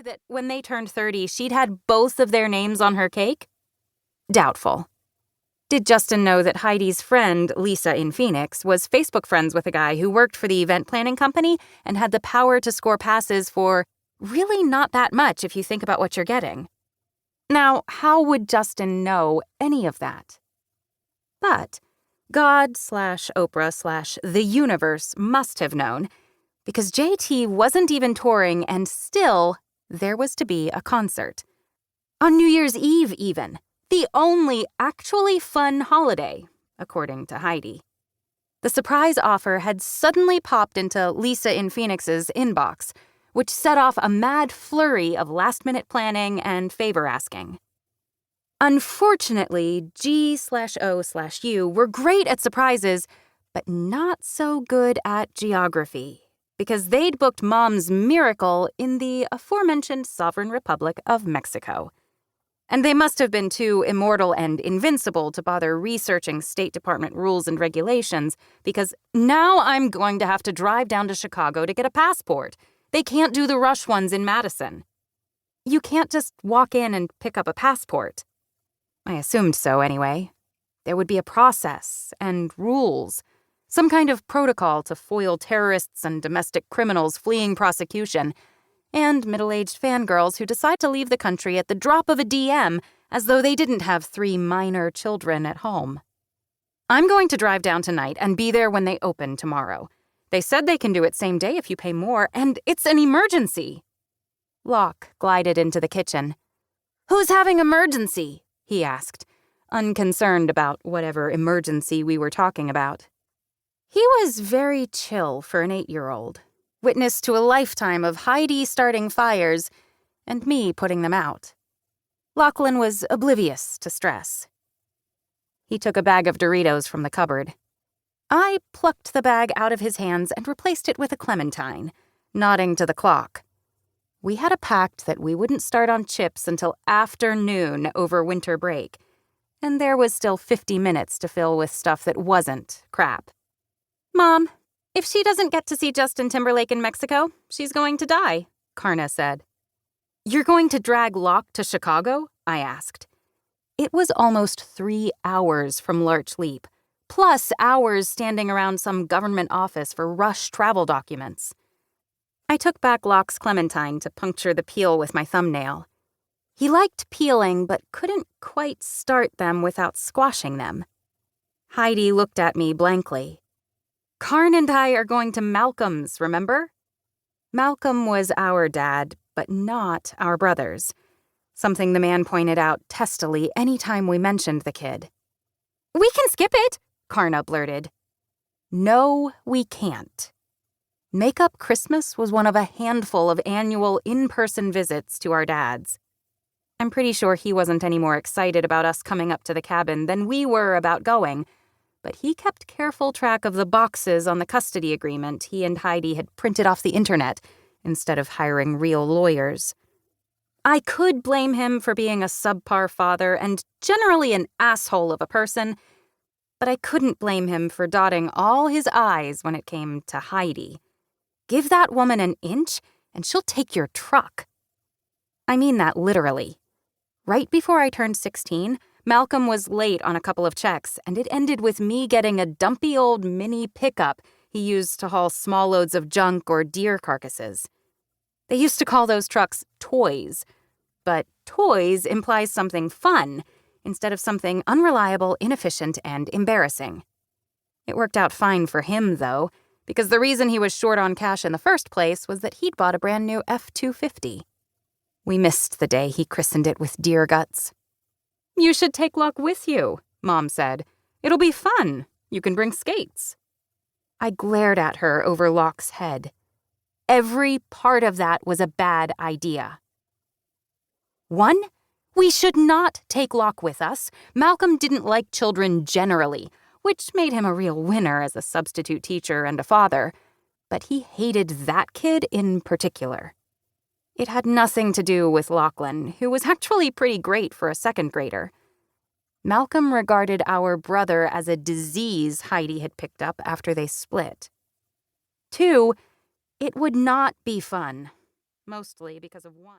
that when they turned 30, she'd had both of their names on her cake? Doubtful. Did Justin know that Heidi's friend, Lisa in Phoenix, was Facebook friends with a guy who worked for the event planning company and had the power to score passes for really not that much if you think about what you're getting? Now, how would Justin know any of that? But God/Oprah/the universe must have known, because JT wasn't even touring and still there was to be a concert. On New Year's Eve even. The only actually fun holiday, according to Heidi. The surprise offer had suddenly popped into Lisa in Phoenix's inbox, which set off a mad flurry of last-minute planning and favor-asking. Unfortunately, G/O/U were great at surprises, but not so good at geography, because they'd booked Mom's miracle in the aforementioned Sovereign Republic of Mexico. And they must have been too immortal and invincible to bother researching State Department rules and regulations, because now I'm going to have to drive down to Chicago to get a passport. They can't do the rush ones in Madison. You can't just walk in and pick up a passport. I assumed so anyway. There would be a process and rules, some kind of protocol to foil terrorists and domestic criminals fleeing prosecution, and middle-aged fangirls who decide to leave the country at the drop of a DM as though they didn't have 3 minor children at home. I'm going to drive down tonight and be there when they open tomorrow. They said they can do it same day if you pay more, and it's an emergency. Locke glided into the kitchen. "Who's having emergency?" he asked, unconcerned about whatever emergency we were talking about. He was very chill for an 8-year-old. Witness to a lifetime of Heidi starting fires and me putting them out. Lachlan was oblivious to stress. He took a bag of Doritos from the cupboard. I plucked the bag out of his hands and replaced it with a clementine, nodding to the clock. We had a pact that we wouldn't start on chips until after noon over winter break, and there was still 50 minutes to fill with stuff that wasn't crap. "Mom, if she doesn't get to see Justin Timberlake in Mexico, she's going to die," Karna said. "You're going to drag Locke to Chicago?" I asked. It was almost 3 hours from Larch Leap, plus hours standing around some government office for rush travel documents. I took back Locke's clementine to puncture the peel with my thumbnail. He liked peeling, but couldn't quite start them without squashing them. Heidi looked at me blankly. "Karn and I are going to Malcolm's, remember?" Malcolm was our dad, but not our brother's, something the man pointed out testily any time we mentioned the kid. "We can skip it," Karna blurted. "No, we can't." Make-up Christmas was one of a handful of annual in-person visits to our dads. I'm pretty sure he wasn't any more excited about us coming up to the cabin than we were about going, but he kept careful track of the boxes on the custody agreement he and Heidi had printed off the internet instead of hiring real lawyers. I could blame him for being a subpar father and generally an asshole of a person, but I couldn't blame him for dotting all his I's when it came to Heidi. Give that woman an inch and she'll take your truck. I mean that literally. Right before I turned 16, Malcolm was late on a couple of checks, and it ended with me getting a dumpy old mini pickup he used to haul small loads of junk or deer carcasses. They used to call those trucks toys, but toys implies something fun instead of something unreliable, inefficient, and embarrassing. It worked out fine for him, though, because the reason he was short on cash in the first place was that he'd bought a brand new F-250. We missed the day he christened it with deer guts. "You should take Locke with you," Mom said. "It'll be fun. You can bring skates." I glared at her over Locke's head. Every part of that was a bad idea. 1, we should not take Locke with us. Malcolm didn't like children generally, which made him a real winner as a substitute teacher and a father, but he hated that kid in particular. It had nothing to do with Lachlan, who was actually pretty great for a second grader. Malcolm regarded our brother as a disease Heidi had picked up after they split. 2, it would not be fun, mostly because of 1.